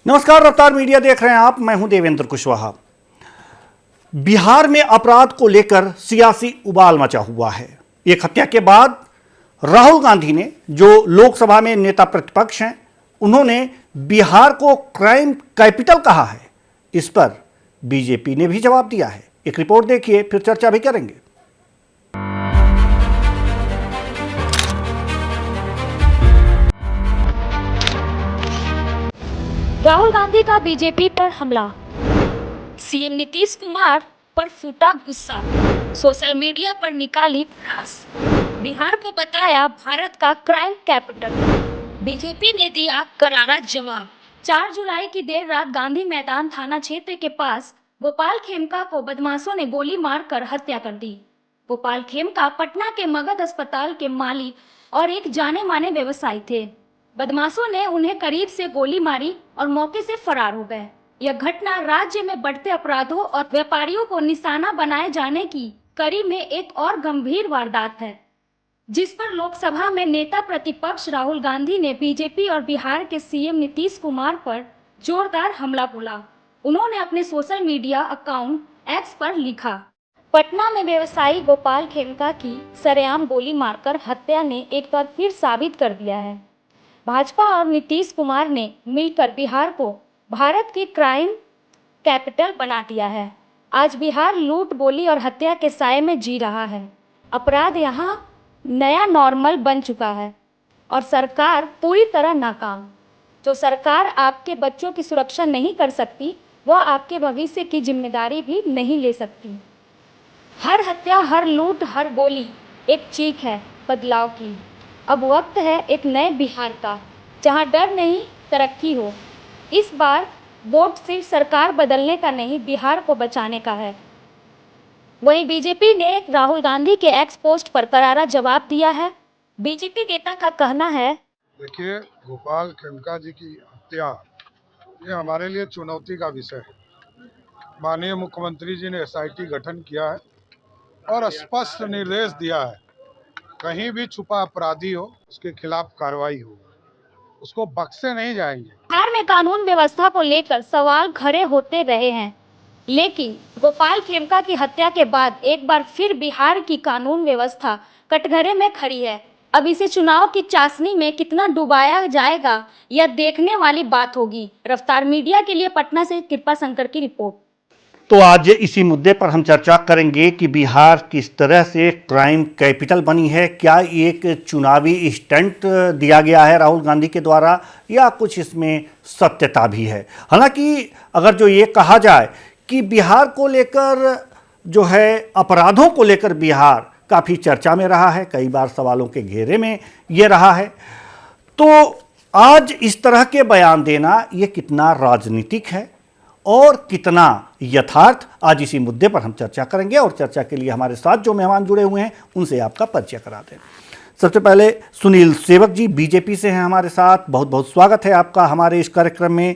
नमस्कार, रफ्तार मीडिया देख रहे हैं आप। मैं हूं देवेंद्र कुशवाहा। बिहार में अपराध को लेकर सियासी उबाल मचा हुआ है। एक हत्या के बाद राहुल गांधी ने, जो लोकसभा में नेता प्रतिपक्ष हैं, उन्होंने बिहार को क्राइम कैपिटल कहा है। इस पर बीजेपी ने भी जवाब दिया है। एक रिपोर्ट देखिए, फिर चर्चा भी करेंगे। राहुल गांधी का बीजेपी पर हमला, सीएम नीतीश कुमार पर फूटा गुस्सा, सोशल मीडिया पर निकाली भड़ास। बिहार को बताया भारत का क्राइम कैपिटल, बीजेपी ने दिया करारा जवाब। 4 जुलाई की देर रात गांधी मैदान थाना क्षेत्र के पास गोपाल खेमका को बदमाशों ने गोली मारकर हत्या कर दी। गोपाल खेमका पटना के मगध अस्पताल के मालिक और एक जाने माने व्यवसायी थे। बदमाशों ने उन्हें करीब से गोली मारी और मौके से फरार हो गए। यह घटना राज्य में बढ़ते अपराधों और व्यापारियों को निशाना बनाए जाने की कड़ी में एक और गंभीर वारदात है, जिस पर लोकसभा में नेता प्रतिपक्ष राहुल गांधी ने बीजेपी और बिहार के सीएम नीतीश कुमार पर जोरदार हमला बोला। उन्होंने अपने सोशल मीडिया अकाउंट एक्स पर लिखा, पटना में व्यवसायी गोपाल खेमका की सरेआम गोली मारकर हत्या ने एक बार फिर साबित कर दिया है, भाजपा और नीतीश कुमार ने मिलकर बिहार को भारत की क्राइम कैपिटल बना दिया है। आज बिहार लूट, गोली और हत्या के साए में जी रहा है। अपराध यहाँ नया नॉर्मल बन चुका है और सरकार पूरी तरह नाकाम। जो सरकार आपके बच्चों की सुरक्षा नहीं कर सकती, वह आपके भविष्य की जिम्मेदारी भी नहीं ले सकती। हर हत्या, हर लूट, हर गोली एक चीख है बदलाव की। अब वक्त है एक नए बिहार का, जहां डर नहीं, तरक्की हो। इस बार वोट सिर्फ सरकार बदलने का नहीं, बिहार को बचाने का है। वहीं बीजेपी ने राहुल गांधी के एक्स पोस्ट पर करारा जवाब दिया है। बीजेपी नेता का कहना है, देखिए, गोपाल खेमका जी की हत्या ये हमारे लिए चुनौती का विषय है। माननीय मुख्यमंत्री जी ने एसआईटी गठन किया है और स्पष्ट निर्देश दिया है, कहीं भी छुपा अपराधी हो उसके खिलाफ कार्रवाई हो, उसको बख्शे नहीं जाएंगे। बिहार में कानून व्यवस्था को लेकर सवाल खड़े होते रहे हैं, लेकिन गोपाल खेमका की हत्या के बाद एक बार फिर बिहार की कानून व्यवस्था कटघरे में खड़ी है। अब इसे चुनाव की चाशनी में कितना डुबाया जाएगा, यह देखने वाली बात होगी। रफ्तार मीडिया के लिए पटना से कृपा शंकर की रिपोर्ट। तो आज इसी मुद्दे पर हम चर्चा करेंगे कि बिहार किस तरह से क्राइम कैपिटल बनी है। क्या एक चुनावी स्टंट दिया गया है राहुल गांधी के द्वारा, या कुछ इसमें सत्यता भी है। हालांकि अगर जो ये कहा जाए कि बिहार को लेकर जो है, अपराधों को लेकर बिहार काफ़ी चर्चा में रहा है, कई बार सवालों के घेरे में ये रहा है, तो आज इस तरह के बयान देना ये कितना राजनीतिक है और कितना यथार्थ, आज इसी मुद्दे पर हम चर्चा करेंगे। और चर्चा के लिए हमारे साथ जो मेहमान जुड़े हुए हैं, उनसे आपका परिचय करा दें। सबसे पहले सुनील सेवक जी बीजेपी से हैं हमारे साथ, बहुत बहुत स्वागत है आपका हमारे इस कार्यक्रम में।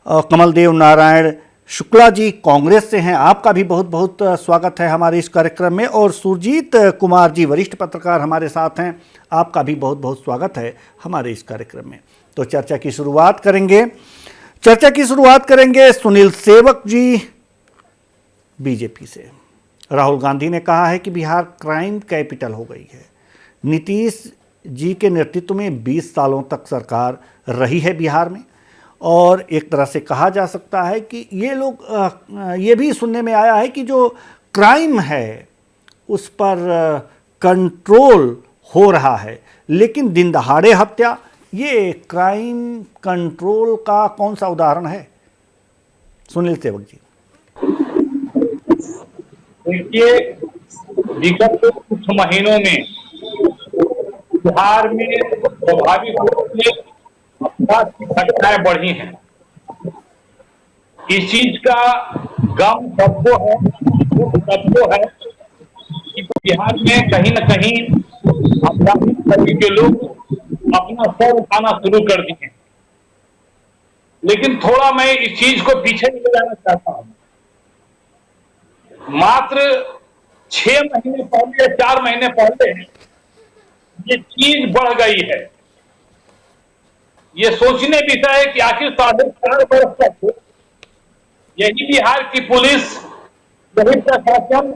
कमलदेव नारायण शुक्ला जी कांग्रेस से हैं, आपका भी बहुत बहुत स्वागत है हमारे इस कार्यक्रम में। और सुरजीत कुमार जी वरिष्ठ पत्रकार हमारे साथ हैं, आपका भी बहुत बहुत स्वागत है हमारे इस कार्यक्रम में। तो चर्चा की शुरुआत करेंगे सुनील सेवक जी बीजेपी से। राहुल गांधी ने कहा है कि बिहार क्राइम कैपिटल हो गई है। नीतीश जी के नेतृत्व में 20 सालों तक सरकार रही है बिहार में, और एक तरह से कहा जा सकता है कि ये लोग ये भी सुनने में आया है कि जो क्राइम है उस पर कंट्रोल हो रहा है, लेकिन दिन दहाड़े हत्या, ये क्राइम कंट्रोल का कौन सा उदाहरण है? सुनील सेवक जी। देखिए, विगत कुछ महीनों में बिहार में स्वाभाविक रूप से अपराध की घटनाएं बढ़ी हैं। इस चीज का गम सबको है, दुख सबको है कि बिहार में कहीं न कहीं आपराधिक तरीके के लोग अपना सर उठाना शुरू कर दिए। लेकिन थोड़ा मैं इस चीज को पीछे ले जाना चाहता हूं। मात्र 6 महीने पहले या 4 महीने पहले ये चीज बढ़ गई है। ये सोचने विषय है कि आखिर 4 वर्ष तक यही बिहार की पुलिस, यही प्रशासन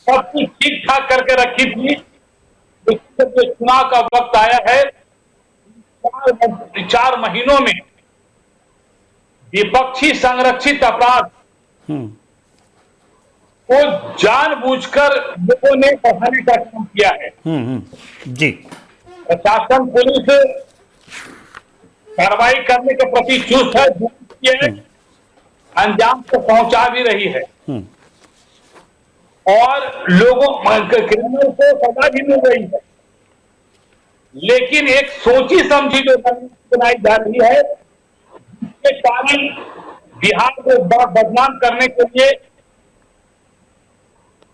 सब कुछ ठीक ठाक करके रखी थी। लेकिन जब चुनाव का वक्त आया है, 4 महीनों में विपक्षी संरक्षित अपराध को जानबूझकर लोगों ने बढ़ाने का काम किया है। जी। प्रशासन पुलिस कार्रवाई करने के प्रति चुस्त है, है अंजाम को पहुंचा भी रही है और लोगों क्रिमिनल को सजा भी मिल रही है। लेकिन एक सोची समझी जो बनाई जा रही है, जिसके कारण बिहार को बदनाम करने के लिए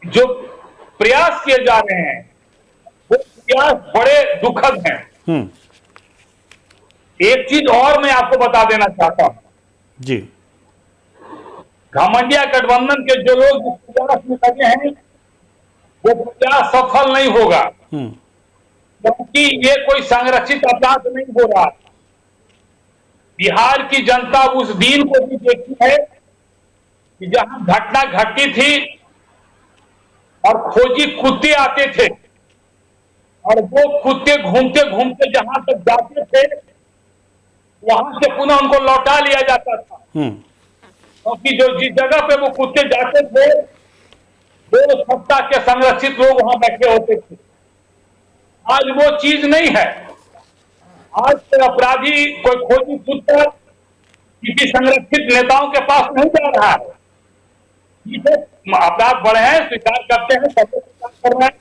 जो प्रयास किए जा रहे हैं, वो प्रयास बड़े दुखद हैं। एक चीज और मैं आपको बता देना चाहता हूं जी। घमंडिया गठबंधन के जो लोग इस प्रयास में लगे हैं, वो प्रयास सफल नहीं होगा, क्योंकि ये कोई संरक्षित अपराध नहीं हो रहा। बिहार की जनता उस दिन को भी देखी है कि जहां घटना घटी थी और खोजी कुत्ते आते थे और वो कुत्ते घूमते घूमते जहां तक जाते थे, वहां से पुनः उनको लौटा लिया जाता था, क्योंकि जो जिस जगह पे वो कुत्ते जाते थे, 2 सप्ताह के संरक्षित लोग वहां बैठे होते थे। आज वो चीज नहीं है। आज कोई अपराधी, कोई खोजी कुत्ता किसी संरक्षित नेताओं के पास नहीं जा रहा है। अपराध बढ़े हैं, स्वीकार करते हैं, सब स्वीकार कर रहे हैं,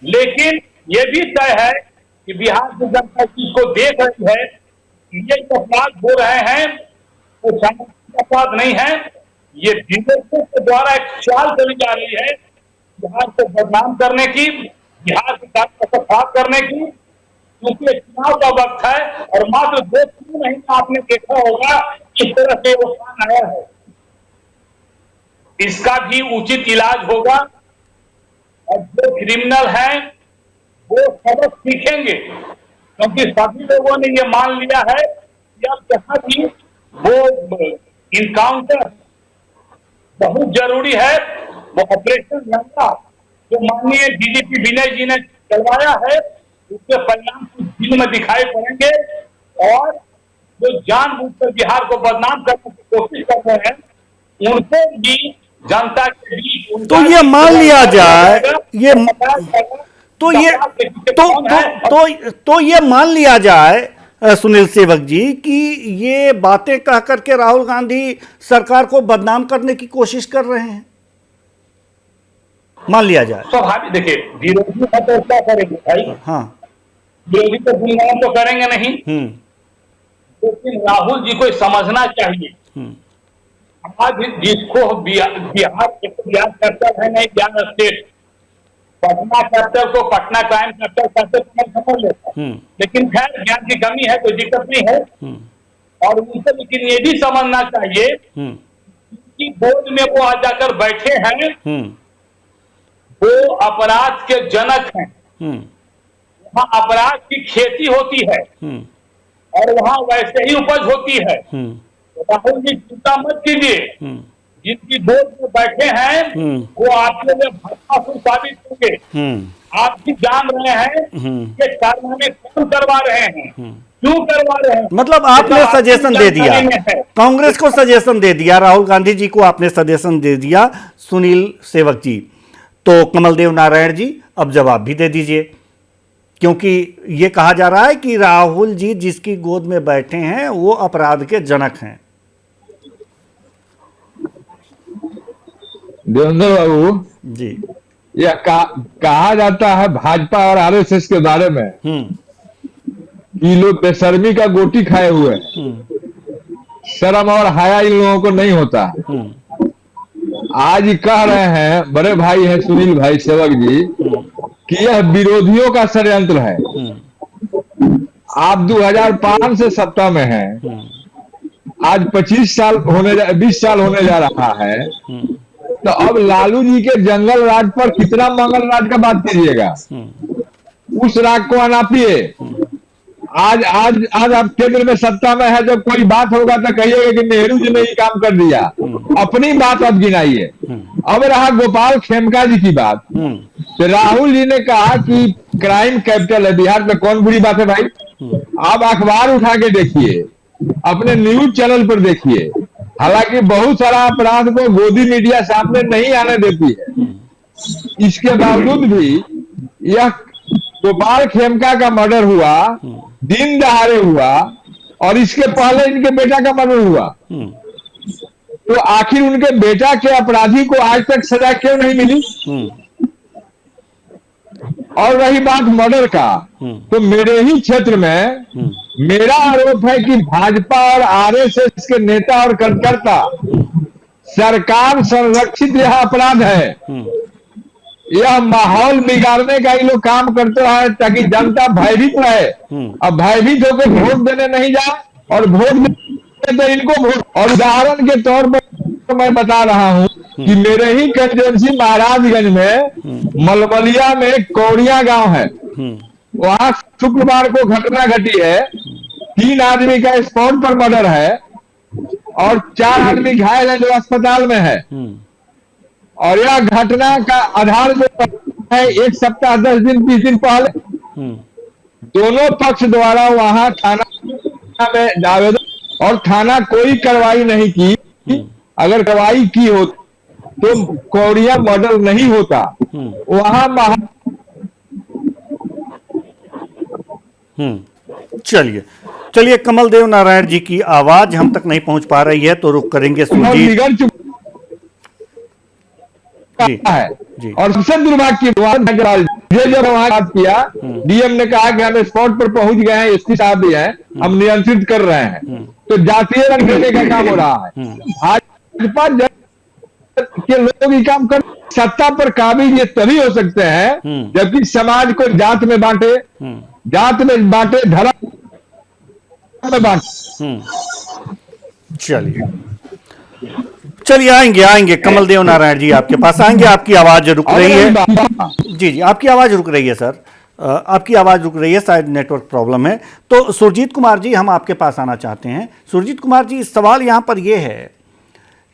लेकिन ये भी तय है कि बिहार की जनता इसको देख रही है, ये अपराध हो रहे हैं वो संरक्षित अपराध नहीं है, ये विरोधियों के द्वारा एक चाल चली जा रही है बिहार को बदनाम करने की, बिहार की ताकत को खराब करने की। क्योंकि चुनाव का वक्त है और मात्र 2-3 महीना आपने देखा होगा किस तरह से वो कान आया है। इसका भी उचित इलाज होगा और जो क्रिमिनल हैं वो सबक सीखेंगे, क्योंकि सभी लोगों ने ये मान लिया है कि अब जहां भी वो इनकाउंटर बहुत जरूरी है, वो ऑपरेशन लंका जो माननीय डीजीपी विनय जी ने चलवाया है, उसके परिणाम कुछ दिन में दिखाई पड़ेंगे और जो जानबूझकर बिहार को बदनाम करने की कोशिश कर रहे हैं, उनको भी जनता के बीच तो ये मान लिया जाए, ये तो ये मान लिया जाए सुनील सेवक जी कि ये बातें कह करके राहुल गांधी सरकार को बदनाम करने की कोशिश कर रहे हैं, मान लिया जाए। स्वाभाविक, देखिए विरोधी तो क्या करेंगे भाई, हाँ, विरोधी तो गुणगान तो करेंगे नहीं, लेकिन राहुल जी को समझना चाहिए। आज जिसको बिहार कैपिटल है, नहीं बिहार स्टेट, पटना कैपिटल को पटना क्राइम कैपिटल कहते तो मैं समझ लेता, लेकिन खैर ज्ञान की कमी है, कोई दिक्कत नहीं है। और उनसे लेकिन ये भी समझना चाहिए कि बोर्ड में वो आ जाकर बैठे हैं, वो अपराध के जनक हैं, वहां अपराध की खेती होती है और वहां वैसे ही उपज होती है। राहुल जी चिंता मत कीजिए, जिनकी बोर्ड में बैठे हैं वो आपके लिए भरपूर साबित होंगे। आप भी जान रहे हैं कि कारनामे कौन करवा रहे हैं, क्यों करवा रहे हैं। मतलब आपने सजेशन दे दिया, कांग्रेस को सजेशन दे दिया, राहुल गांधी जी को आपने सजेशन दे दिया सुनील सेवक जी। तो कमलदेव नारायण जी अब जवाब भी दे दीजिए, क्योंकि ये कहा जा रहा है कि राहुल जी जिसकी गोद में बैठे हैं वो अपराध के जनक हैं। देवेंद्र बाबू जी, यह कहा जाता है भाजपा और आरएसएस के बारे में कि लोग बेशर्मी का गोटी खाए हुए, शर्म और हया इन लोगों को नहीं होता। आज कह रहे हैं बड़े भाई हैं सुनील भाई सेवक जी कि यह विरोधियों का षड्यंत्र है। आप 2005 से सत्ता में हैं, आज 20 साल होने जा रहा है, तो अब लालू जी के जंगल राज पर कितना मंगल राज का बात कीजिएगा। उस राग को अनापिए आज आज आज आप केंद्र में सत्ता में है, जब कोई बात होगा तो कहिएगा कि नेहरू जी ने ये काम कर दिया। अपनी बात अब गिनाइए। अब रहा गोपाल खेमका जी की बात, तो राहुल जी ने कहा कि क्राइम कैपिटल है बिहार में। कौन बुरी बात है भाई? आप अखबार उठा के देखिए, अपने न्यूज चैनल पर देखिए, हालांकि बहुत सारा अपराध को गोदी मीडिया सामने नहीं आने देती है, इसके बावजूद भी यह गोपाल खेमका का मर्डर हुआ, दिन दहाड़े हुआ, और इसके पहले इनके बेटा का मर्डर हुआ। तो आखिर उनके बेटा के अपराधी को आज तक सजा क्यों नहीं मिली? और रही बात मर्डर का, तो मेरे ही क्षेत्र में मेरा आरोप है कि भाजपा और आरएसएस के नेता और कार्यकर्ता सरकार संरक्षित यह अपराध है, यह माहौल बिगाड़ने का ये लोग काम करते हैं ताकि जनता भयभीत रहे। अब भयभीत होकर वोट देने नहीं जाए, और वोट देते इनको वोट। और उदाहरण के तौर पर मैं बता रहा हूं कि मेरे ही कंस्टिट्यूएंसी महाराजगंज में मलमलिया में कौड़िया गांव है, वहां शुक्रवार को घटना घटी है। 3 आदमी का स्पॉट पर मर्डर है और 4 आदमी घायल है जो अस्पताल में है। और यह घटना का आधार जो है 1 सप्ताह 10 दिन 20 दिन पहले दोनों पक्ष द्वारा वहां थाना में आवेदन, और थाना कोई कार्रवाई नहीं की। अगर कार्रवाई की हो तो कौड़िया मर्डर नहीं होता। वहां चलिए चलिए, कमल देव नारायण जी की आवाज हम तक नहीं पहुंच पा रही है, तो रुक करेंगे सुरजीत है जी। और सबसे दुर्भाग्य की बात, जब वहां बात किया, डीएम ने कहा कि हम स्पॉट पर पहुंच गए हैं, एसपी साहब भी हैं, हम नियंत्रित कर रहे हैं। तो जातीय रंग देने का काम हो रहा है। भाजपा के लोग ये काम कर, सत्ता पर काबिज ये तभी हो सकते हैं जबकि समाज को जात में बांटे, धर्म में बांटे। चलिए आएंगे कमल देव नारायण जी आपके पास आएंगे। आपकी आवाज रुक रही है। जी, आपकी आवाज रुक रही है सर, आपकी आवाज रुक रही है, शायद नेटवर्क प्रॉब्लम है। तो सुरजीत कुमार जी, हम आपके पास आना चाहते हैं। सुरजीत कुमार जी, सवाल यहाँ पर यह है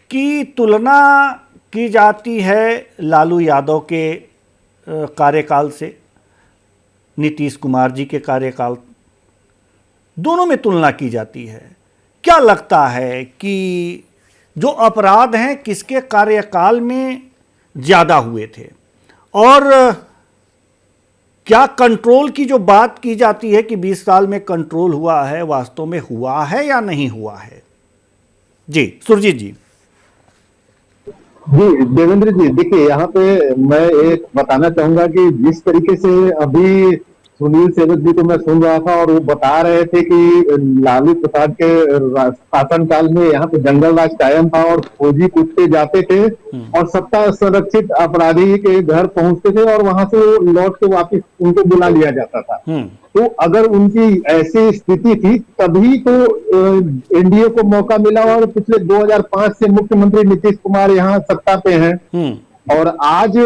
कि तुलना की जाती है लालू यादव के कार्यकाल से, नीतीश कुमार जी के कार्यकाल, दोनों में तुलना की जाती है। क्या लगता है कि जो अपराध हैं किसके कार्यकाल में ज़्यादा हुए थे, और क्या कंट्रोल की जो बात की जाती है कि 20 साल में कंट्रोल हुआ है, वास्तव में हुआ है या नहीं हुआ है? जी सुरजीत जी। जी देवेंद्र जी, देखिए यहाँ पे मैं एक बताना चाहूंगा कि जिस तरीके से अभी सुनील सेवक जी को मैं सुन रहा था और वो बता रहे थे कि लालू प्रसाद के शासनकाल में यहाँ पे जंगल राज कायम था और फौजी कुत्ते जाते थे और सत्ता संरक्षित अपराधी के घर पहुंचते थे और वहां से लौट के वापस उनको बुला लिया जाता था। तो अगर उनकी ऐसी स्थिति थी तभी तो एनडीए को मौका मिला और पिछले 2005 से मुख्यमंत्री नीतीश कुमार यहाँ सत्ता पे हैं। और आज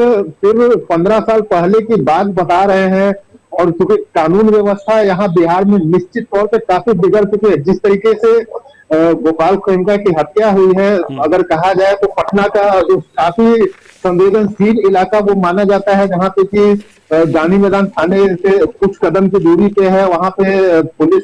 फिर 15 साल पहले की बात बता रहे हैं, और चूंकि कानून व्यवस्था यहाँ बिहार में निश्चित तौर पे काफी बिगड़ चुकी है। जिस तरीके से गोपाल खेमका की हत्या हुई है, अगर कहा जाए तो पटना का जो काफी संवेदनशील इलाका वो माना जाता है, जहाँ पे कि गांधी मैदान थाने से कुछ कदम की दूरी पे है, वहां पे पुलिस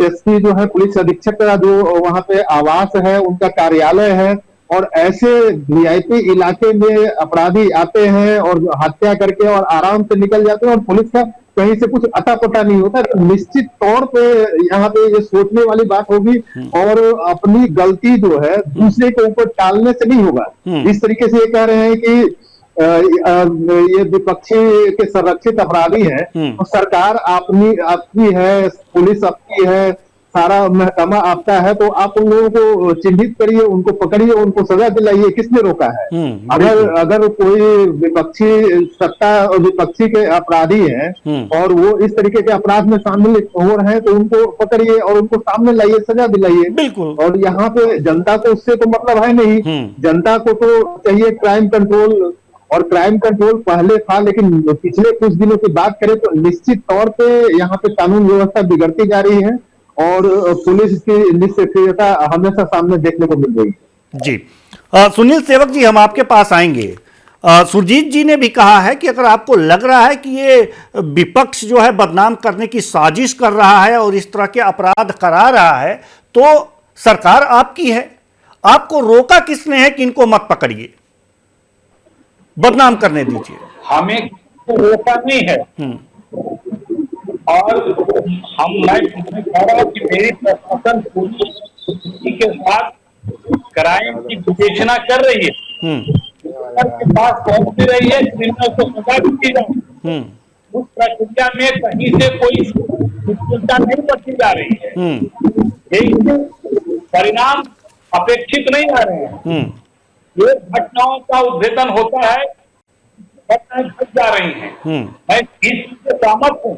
एसपी जो है, पुलिस अधीक्षक का जो वहां पे आवास है, उनका कार्यालय है। और ऐसे वीआईपी इलाके में अपराधी आते हैं और हत्या करके और आराम से निकल जाते हैं और पुलिस का कहीं से कुछ अता पता नहीं होता। तो निश्चित तौर पे यहाँ पे ये सोचने वाली बात होगी और अपनी गलती जो है दूसरे के ऊपर टालने से नहीं होगा। इस तरीके से ये कह रहे हैं कि ये विपक्षी के संरक्षित अपराधी हैं, तो सरकार आपकी है, पुलिस आपकी है, सारा महकमा आपका है, तो आप उन लोगों को चिन्हित करिए, उनको पकड़िए, उनको सजा दिलाइए। किसने रोका है? अगर कोई विपक्षी सत्ता और विपक्षी के अपराधी हैं और वो इस तरीके के अपराध में शामिल हो रहे हैं तो उनको पकड़िए और उनको सामने लाइए, सजा दिलाइए। बिल्कुल। और यहाँ पे जनता को उससे तो मतलब है नहीं, जनता को तो चाहिए क्राइम कंट्रोल और क्राइम कंट्रोल पहले था, लेकिन पिछले कुछ दिनों की बात करें तो निश्चित तौर पे यहाँ पे कानून व्यवस्था बिगड़ती जा रही है और पुलिस की निष्क्रियता हमेशा सामने देखने को मिल रही है। जी सुनील सेवक जी, हम आपके पास आएंगे। सुरजीत जी ने भी कहा है कि अगर आपको लग रहा है कि ये विपक्ष जो है बदनाम करने की साजिश कर रहा है और इस तरह के अपराध करा रहा है, तो सरकार आपकी है, आपको रोका किसने है कि इनको मत पकड़िए, बदनाम करने दीजिए? हमें तो रोका नहीं है। और मैं कह रहा हूँ कि मेरी प्रशासन पुलिस के साथ क्राइम की विवेचना कर रही है, के पास पहुंच रही है, क्रिमिनल को सजा भी दी जाए। उस प्रक्रिया में कहीं से कोई चिंता नहीं बढ़ती जा रही है, लेकिन परिणाम अपेक्षित नहीं आ रहे हैं। ये घटनाओं का उद्भेदन होता है, घटनाएं घट जा रही हैं। मैं इस चीज से सहमत हूँ,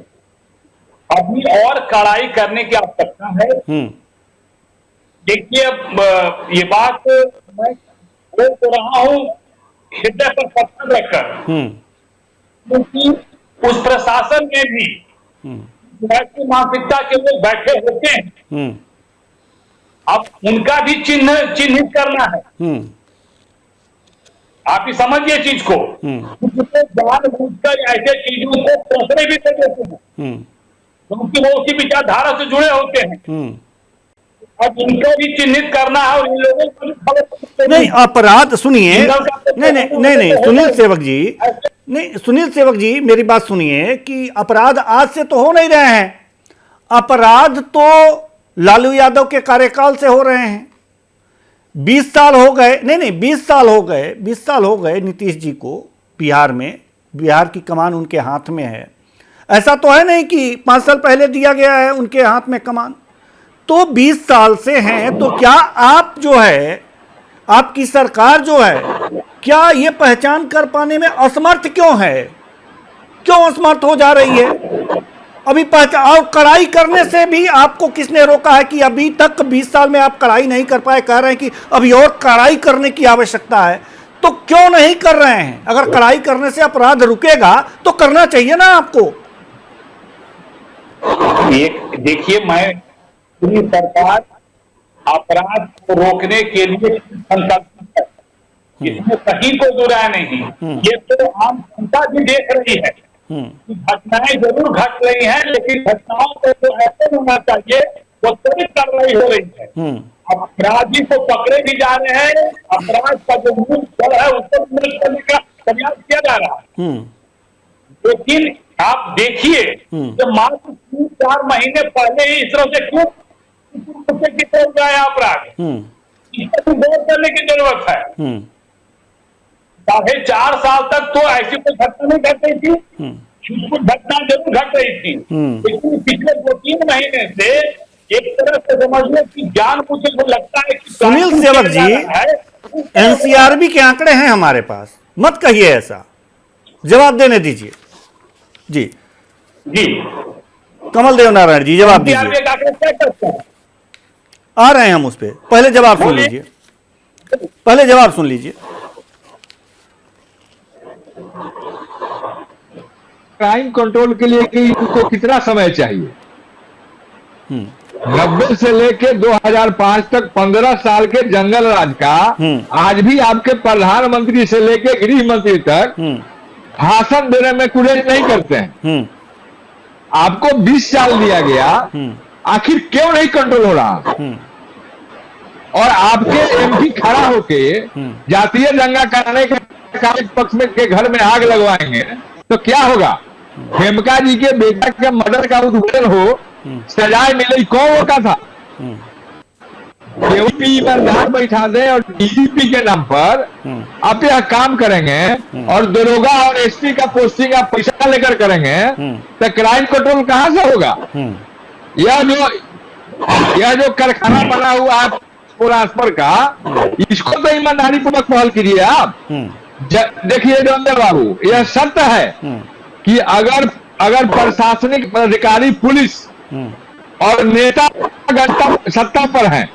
अभी और कड़ाई करने की आवश्यकता है। देखिए, अब ये बात मैं बोल तो रहा हूँ हृदय पर पत्थर रखकर, क्योंकि उस प्रशासन में भी ऐसी मानसिकता के लोग बैठे होते हैं। अब उनका भी चिन्हित करना है। आप ही समझिए चीज को, जानबूझकर ऐसे चीजों को प्रश्रय भी कर देते हैं, क्योंकि वो उसी विचारधारा से जुड़े होते हैं। अब इनको भी चिन्हित करना है और इन लोगों को भी खबर नहीं, अपराध सुनिए, नहीं सुनील सेवक जी, नहीं सुनील सेवक जी, मेरी बात सुनिए कि अपराध आज से तो हो नहीं रहे हैं, अपराध तो लालू यादव के कार्यकाल से हो रहे हैं। 20 साल हो गए, नहीं 20 साल हो गए, 20 साल हो गए नीतीश जी को बिहार में, बिहार की कमान उनके हाथ में है। ऐसा तो है नहीं कि 5 साल पहले दिया गया है उनके हाथ में कमान, तो 20 साल से हैं। तो क्या आप जो है, आपकी सरकार जो है, क्या ये पहचान कर पाने में असमर्थ क्यों है? क्यों असमर्थ हो जा रही है? अभी पहचान और कड़ाई करने से भी आपको किसने रोका है कि अभी तक 20 साल में आप कड़ाई नहीं कर पाए? कह रहे हैं कि अभी और कड़ाई करने की आवश्यकता है, तो क्यों नहीं कर रहे हैं? अगर कड़ाई करने से अपराध रुकेगा तो करना चाहिए ना आपको। देखिए, मैं पूरी सरकार अपराध को रोकने के लिए संकल्पित है, इसमें कहीं कोई दुराय नहीं। ये तो आम जनता भी देख रही है कि घटनाएं जरूर घट रही हैं, लेकिन घटनाओं को तो ऐसे होना चाहिए वो त्वरित कार्रवाई हो रही है। अब अपराधी को पकड़े भी जा रहे हैं, अपराध का जो मूल जड़ है उसको नष्ट करने का प्रयास किया जा रहा है। लेकिन आप देखिए कि मात्र 3-4 महीने पहले ही इस तरह से क्यों कितना गया अपराध, इसको गौर करने की जरूरत है। 4.5 साल तक तो ऐसी कोई घटना नहीं घट रही थी, कुछ घटना जरूर घट रही थी, लेकिन पिछले 2-3 महीने से एक तरह से समझ लो कि जानबूझ को लगता है कि सुनील सेवक जी, एनसीआरबी के आंकड़े हैं हमारे पास, मत कहिए ऐसा, जवाब देने दीजिए। जी कमल देव नारायण जी, जवाब दीजिए। आ रहे हैं हम उस पर, पहले जवाब सुन लीजिए, पहले जवाब सुन लीजिए। क्राइम कंट्रोल के लिए कि इनको कितना समय चाहिए? 90 से लेके 2005 तक 15 साल के जंगल राज का आज भी आपके प्रधानमंत्री से लेके गृह मंत्री तक भाषण देने में गुरेज नहीं करते हैं। आपको 20 साल दिया गया, आखिर क्यों नहीं कंट्रोल हो रहा? और आपके एमपी खड़ा होके जातीय दंगा कराने के पक्ष में के घर में आग लगवाएंगे तो क्या होगा? खेमका जी के बेटा के मर्डर का उद्भेदन हो, सजाए मिले, कौन रोका था? ईमानदार बैठा दे और डीजीपी के नाम पर आप यह काम करेंगे और दरोगा और एसपी का पोस्टिंग आप पैसा लेकर करेंगे तो क्राइम कंट्रोल कहां से होगा? यह जो कारखाना बना हुआ है पुरास्पर का, इसको तो ईमानदारी पूर्वक पहल कीजिए आप। देखिए रंजन बाबू, यह सत्य है कि अगर प्रशासनिक अधिकारी, पुलिस और नेता सत्ता पर हैं,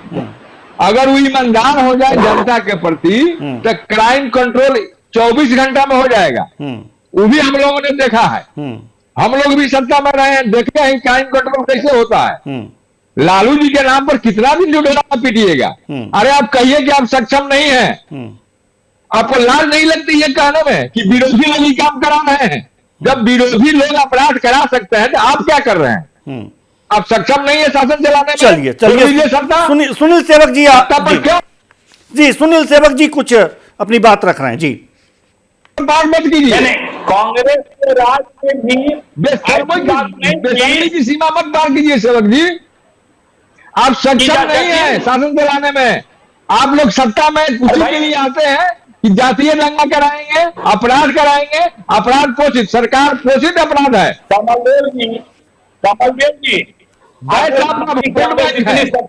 अगर वो ईमानदार हो जाए जनता के प्रति तो क्राइम कंट्रोल 24 घंटा में हो जाएगा। वो भी हम लोगों ने देखा है। हम लोग भी सत्ता में रहे हैं, देखे हैं क्राइम कंट्रोल कैसे होता है। लालू जी के नाम पर कितना दिन जुटेगा पीटिएगा। अरे आप कहिए कि आप सक्षम नहीं है, आपको लाज नहीं लगती ये कहने में कि विरोधी लोग ये काम करा रहे हैं? जब विरोधी लोग अपराध करा सकते हैं तो आप क्या कर रहे हैं? आप सक्षम नहीं है शासन चलाने में। चलिए चलिए सत्ता। सुनील सेवक जी, आप सत्ता पर क्यों जी, सुनील सेवक जी कुछ अपनी बात रख रहे हैं जी। बात मत कीजिए, कांग्रेस के राज में भी बेशर्मी की सीमा मत पार कीजिए सेवक जी। आप सक्षम नहीं है शासन चलाने में। आप लोग सत्ता में उसी के लिए आते हैं कि जातीय दंगा कराएंगे, अपराध कराएंगे। अपराध पोषित, सरकार पोषित अपराध है। कमलदेव जी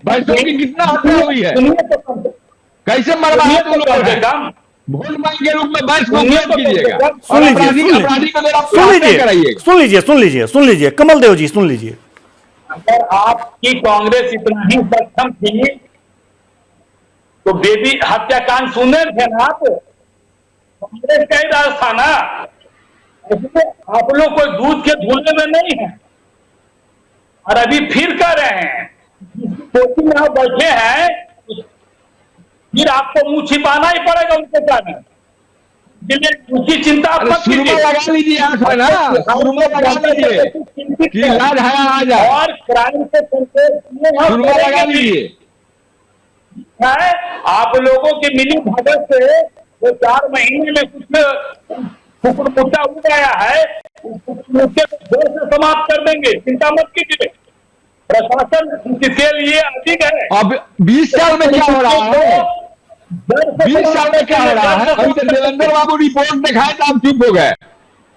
भैंसों की कितना हत्या हुई है, कैसे मरवाए तुम लोग हैं? वोट बैंक के रूप में भैंस को मत कीजिएगा। सुन लीजिए कमल देव जी, सुन लीजिए। अगर आपकी कांग्रेस इतना ही सक्षम थी तो बेबी हत्याकांड सुने थे ना आप? कांग्रेस का ही राज था ना। आप लोग कोई दूध के धुलने में नहीं है और अभी फिर कर रहे हैं। कोचिंग में आप बैठे हैं, फिर आपको मुंह छिपाना ही पड़ेगा उनके कारण। उसकी चिंता आप मत कीजिए। लगा लीजिए आंख में ना, लगा लीजिए कि लाज है आ जाए। और क्राइम से लगा लीजिए। है आप लोगों की मिली भगत से वो 4 महीने में कुछ मुद्दा उठ आया है, उसके जोर से समाप्त कर देंगे। चिंता मत कीजिए, प्रशासन इसके लिए अधिक है। अब 20 साल में क्या हो रहा है? 20 साल में क्या हो रहा है? अभी तो देवेंद्र बाबू रिपोर्ट दिखाए तो आप चुप हो गए।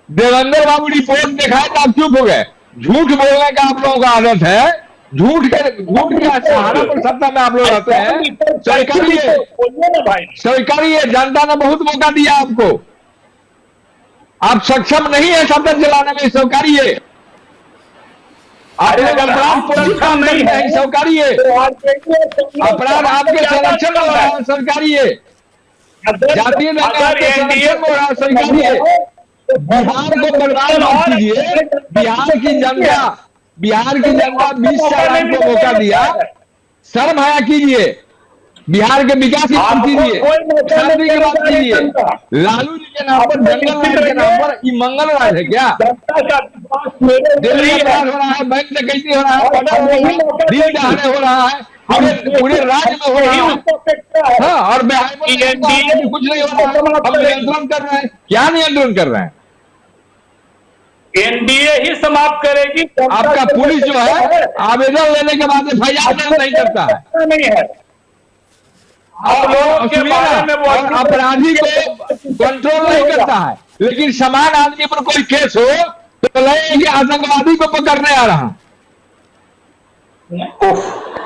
देवेंद्र बाबू रिपोर्ट दिखाए तो आप चुप हो गए। झूठ बोलने का आप लोगों का आदत है। झूठ के सहारा पर सत्ता में आप लोग रहते हैं। स्वीकारिए, जनता ने बहुत मौका दिया आपको। आप सक्षम नहीं है शासन चलाने में, स्वीकारिए। आप लोग अपराध नहीं है, स्वीकारिए। अपराध आपके संरक्षण में हो रहा है, स्वीकारिए। जातीय दंगा आपके संरक्षण में हो रहा है, स्वीकारिए। बिहार को बर्बाद मत कीजिए। बिहार की जनता 20 साल आपको मौका दिया, शर्म हया कीजिए। बिहार के विकास की बात कीजिए, शांति की बात कीजिए। लालू जी के नाम पर, जंगल राज के नाम पर ये मंगल राज है क्या? दिल्ली अपराध हो रहा है, बैंक डकैती हो रहा है, दिन दहाड़े हो रहा है, पूरे राज्य में हो रहा है। हाँ, और बिहार में कुछ नहीं हो रहा है। हम नियंत्रण कर रहे हैं। क्या नियंत्रण कर रहे हैं? एनडीए ही समाप्त करेगी। आपका पुलिस जो है आवेदन लेने के बाद FIR नहीं करता है, नहीं है। आप लोगों के बारे में वो अपराधी को कंट्रोल नहीं करता है। लेकिन समान आदमी पर कोई केस हो तो लगेगा आतंकवादी को पकड़ने आ रहा।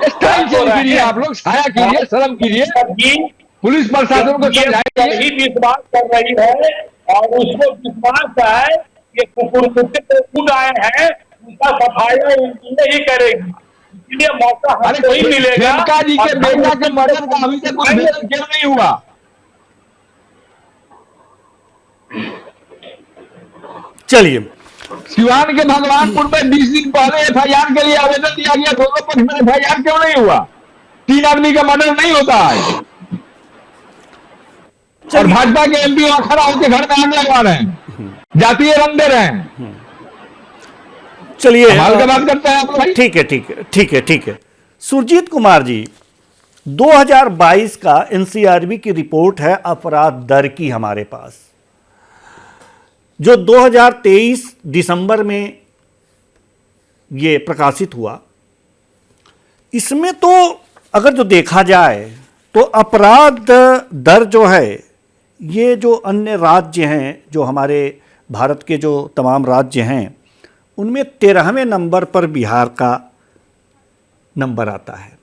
स्टाइल चेंज कीजिए, आप लोग छाया कीजिए, शर्म कीजिए। पुलिस प्रशासन को समझाइए। विश्वास कर रही है और उसको विश्वास है कि कुकुर कुत्ते तो खुद आए हैं, उनका सफाया ही करेगी। इसलिए मौका हमको ही मिलेगा। खेमका जी के बेटा के मर्डर का अभी तक कोई भेदन क्यों नहीं हुआ? चलिए, सिवान के भगवानपुर में 20 दिन पहले FIR के लिए आवेदन दिया गया, दोनों पक्ष में FIR क्यों नहीं हुआ? 3 आदमी का मर्डर नहीं होता है। और भाजपा के MP वहां खड़ा होकर घर में आग लगवा रहे हैं, जातीय रंग दे रहे हैं। चलिए कमाल का बात करते हैं आप लोग। ठीक है। सुरजीत कुमार जी, 2022 का NCRB की रिपोर्ट है अपराध दर की हमारे पास, जो 2023 दिसंबर में ये प्रकाशित हुआ। इसमें तो अगर जो देखा जाए तो अपराध दर जो है, ये जो अन्य राज्य हैं, जो हमारे भारत के जो तमाम राज्य हैं, उनमें 13वें नंबर पर बिहार का नंबर आता है।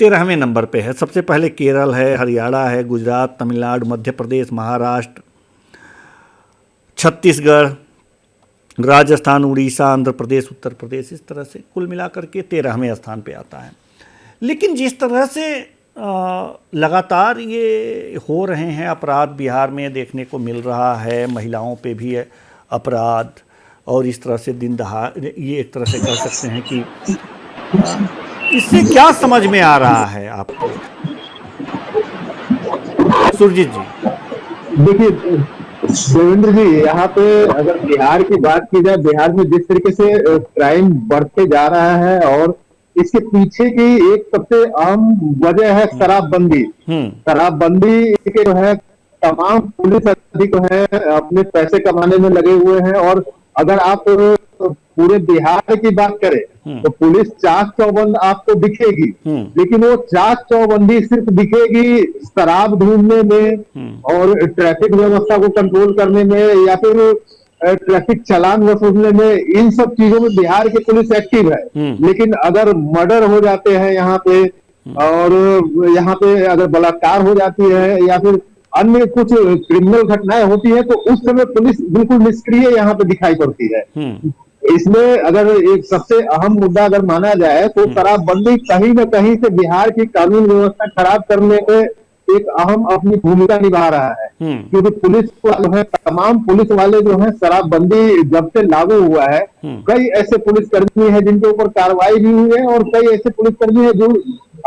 13वें नंबर पे है। सबसे पहले केरल है, हरियाणा है, गुजरात, तमिलनाडु, मध्य प्रदेश, महाराष्ट्र, छत्तीसगढ़, राजस्थान, उड़ीसा, आंध्र प्रदेश, उत्तर प्रदेश, इस तरह से कुल मिलाकर के 13वें स्थान पे आता है। लेकिन जिस तरह से लगातार ये हो रहे हैं अपराध, बिहार में देखने को मिल रहा है, महिलाओं पे भी है अपराध, और इस तरह से दिन दहाड़, ये एक तरह से कह सकते हैं कि इससे क्या समझ में आ रहा है आपको सुरजीत जी? देखिए देवेंद्र जी, यहाँ पे अगर बिहार की बात की जाए, बिहार में जिस तरीके से क्राइम बढ़ते जा रहा है, और इसके पीछे की एक सबसे अहम वजह है शराबबंदी। शराबबंदी के जो है तमाम पुलिस अधिकारी जो है अपने पैसे कमाने में लगे हुए हैं। और अगर आप पूरे बिहार की बात करें तो पुलिस चाक चौबंद आपको दिखेगी, लेकिन वो चाक चौबंदी सिर्फ दिखेगी शराब ढूंढने में और ट्रैफिक व्यवस्था को कंट्रोल करने में, या फिर ट्रैफिक चालान वसूलने में। इन सब चीजों में बिहार की पुलिस एक्टिव है। लेकिन अगर मर्डर हो जाते हैं यहाँ पे, और यहाँ पे अगर बलात्कार हो जाती है या फिर अन्य कुछ क्रिमिनल घटनाएं होती है, तो उस समय पुलिस बिल्कुल निष्क्रिय यहाँ पे दिखाई पड़ती है। इसमें अगर एक सबसे अहम मुद्दा अगर माना जाए तो शराबबंदी कहीं न कहीं से बिहार की कानून व्यवस्था खराब करने में एक अहम अपनी भूमिका निभा रहा है। क्योंकि पुलिस जो है, तमाम पुलिस वाले जो है, शराबबंदी जब से लागू हुआ है, कई ऐसे पुलिसकर्मी हैं जिनके ऊपर कार्रवाई भी हुई है, और कई ऐसे पुलिसकर्मी हैं जो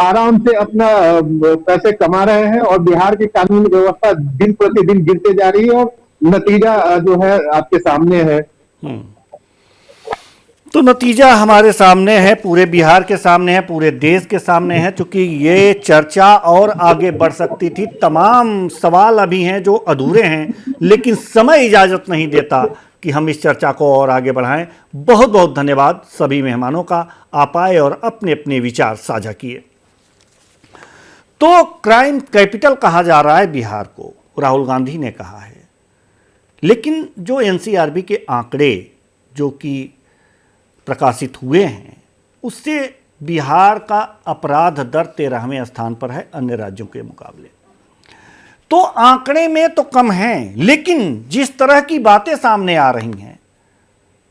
आराम से अपना पैसे कमा रहे हैं, और बिहार की कानून व्यवस्था दिन प्रतिदिन गिरते जा रही है, और नतीजा जो है आपके सामने है। तो नतीजा हमारे सामने है, पूरे बिहार के सामने है, पूरे देश के सामने है। चूंकि ये चर्चा और आगे बढ़ सकती थी, तमाम सवाल अभी हैं जो अधूरे हैं, लेकिन समय इजाज़त नहीं देता कि हम इस चर्चा को और आगे बढ़ाएं। बहुत बहुत धन्यवाद सभी मेहमानों का, आप आए और अपने अपने विचार साझा किए। तो क्राइम कैपिटल कहा जा रहा है बिहार को, राहुल गांधी ने कहा है, लेकिन जो एनसीआरबी के आंकड़े जो कि प्रकाशित हुए हैं, उससे बिहार का अपराध दर 13वें स्थान पर है अन्य राज्यों के मुकाबले। तो आंकड़े में तो कम हैं, लेकिन जिस तरह की बातें सामने आ रही हैं,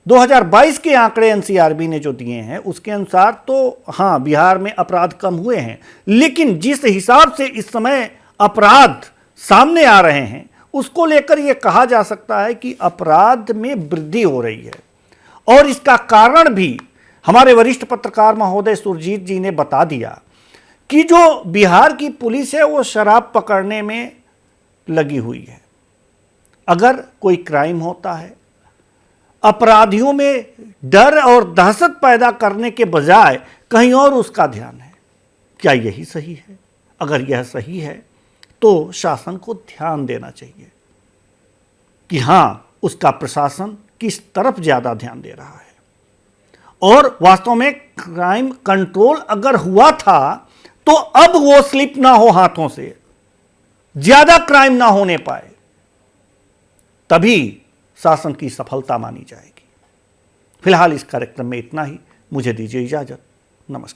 2022 के आंकड़े एनसीआरबी ने जो दिए हैं उसके अनुसार तो हाँ, बिहार में अपराध कम हुए हैं, लेकिन जिस हिसाब से इस समय अपराध सामने आ रहे हैं उसको लेकर यह कहा जा सकता है कि अपराध में वृद्धि हो रही है। और इसका कारण भी हमारे वरिष्ठ पत्रकार महोदय सुरजीत जी ने बता दिया कि जो बिहार की पुलिस है वो शराब पकड़ने में लगी हुई है। अगर कोई क्राइम होता है, अपराधियों में डर और दहशत पैदा करने के बजाय कहीं और उसका ध्यान है। क्या यही सही है? अगर यह सही है तो शासन को ध्यान देना चाहिए कि हाँ, उसका प्रशासन किस तरफ ज़्यादा ध्यान दे रहा है। और वास्तव में क्राइम कंट्रोल अगर हुआ था तो अब वो स्लिप ना हो हाथों से, ज़्यादा क्राइम ना होने पाए, तभी शासन की सफलता मानी जाएगी। फिलहाल इस कार्यक्रम में इतना ही। मुझे दीजिए इजाज़त। नमस्कार।